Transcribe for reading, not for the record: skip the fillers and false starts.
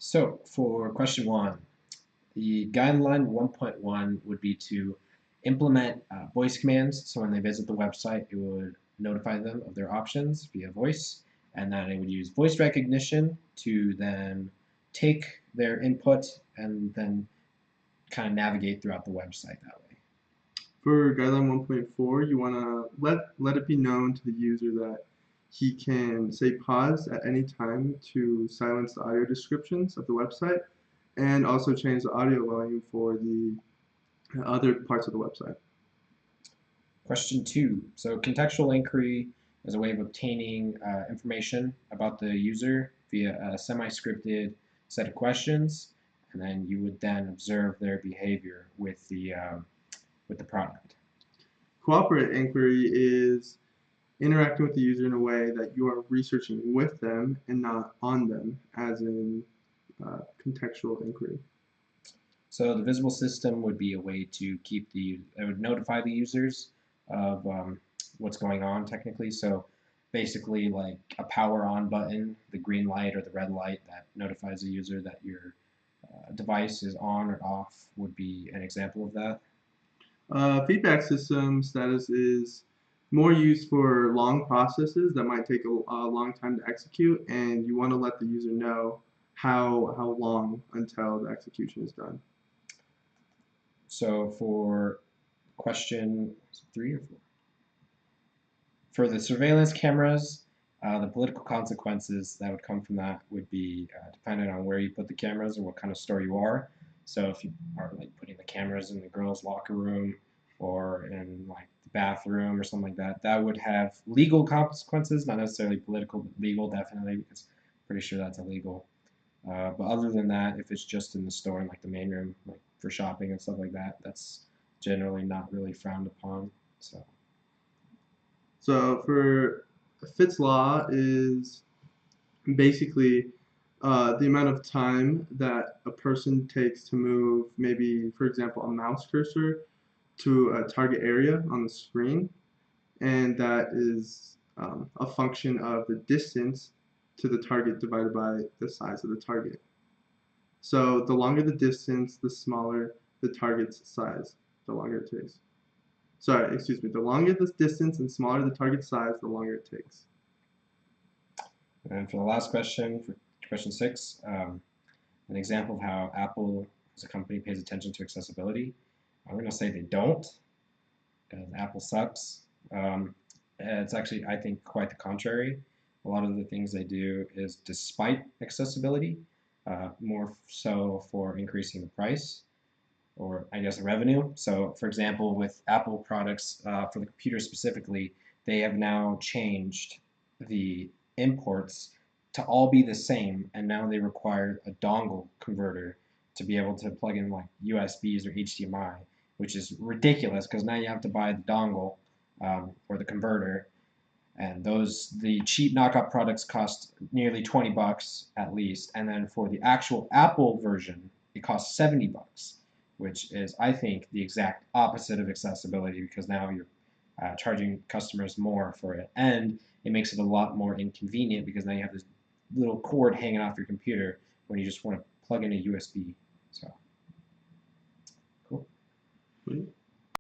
So for question one, the guideline 1.1 would be to implement voice commands. So when they visit the website, it would notify them of their options via voice, and then it would use voice recognition to then take their input and then kind of navigate throughout the website that way. For guideline 1.4, you want to let it be known to the user that he can say pause at any time to silence the audio descriptions of the website and also change the audio volume for the other parts of the website. Question two. So contextual inquiry is a way of obtaining information about the user via a semi-scripted set of questions, and then you would then observe their behavior with the product. Cooperative inquiry is interacting with the user in a way that you are researching with them and not on them, as in contextual inquiry. So the visible system would be a way to it would notify the users of what's going on technically. So basically like a power on button, the green light or the red light that notifies the user that your device is on or off would be an example of that. Feedback system status is more used for long processes that might take a long time to execute, and you want to let the user know how long until the execution is done. So for question 3 or 4. For the surveillance cameras, the political consequences that would come from that would be dependent on where you put the cameras and what kind of store you are. So if you are like putting the cameras in the girls' locker room or in like the bathroom or something like that, that would have legal consequences, not necessarily political, but legal definitely, because I'm pretty sure that's illegal. But other than that, if it's just in the store in like the main room, like for shopping and stuff like that, that's generally not really frowned upon. So. So for Fitts law is basically the amount of time that a person takes to move, maybe for example, a mouse cursor to a target area on the screen, and that is a function of the distance to the target divided by the size of the target. So the longer the distance, the smaller the target's size, the longer it takes. Sorry, excuse me. The longer the distance and smaller the target size, the longer it takes. And for the last question, for question 6, an example of how Apple as a company pays attention to accessibility. I'm going to say they don't, because Apple sucks. It's actually, I think, quite the contrary. A lot of the things they do is despite accessibility, more so for increasing the price or I guess revenue. So for example, with Apple products, for the computer specifically, they have now changed the imports to all be the same, and now they require a dongle converter to be able to plug in like USBs or HDMI, which is ridiculous because now you have to buy the dongle or the converter, and the cheap knockoff products cost nearly 20 bucks at least, and then for the actual Apple version, it costs 70 bucks, which is, I think, the exact opposite of accessibility because now you're charging customers more for it, and it makes it a lot more inconvenient because now you have this little cord hanging off your computer when you just want to plug in a USB. So, cool.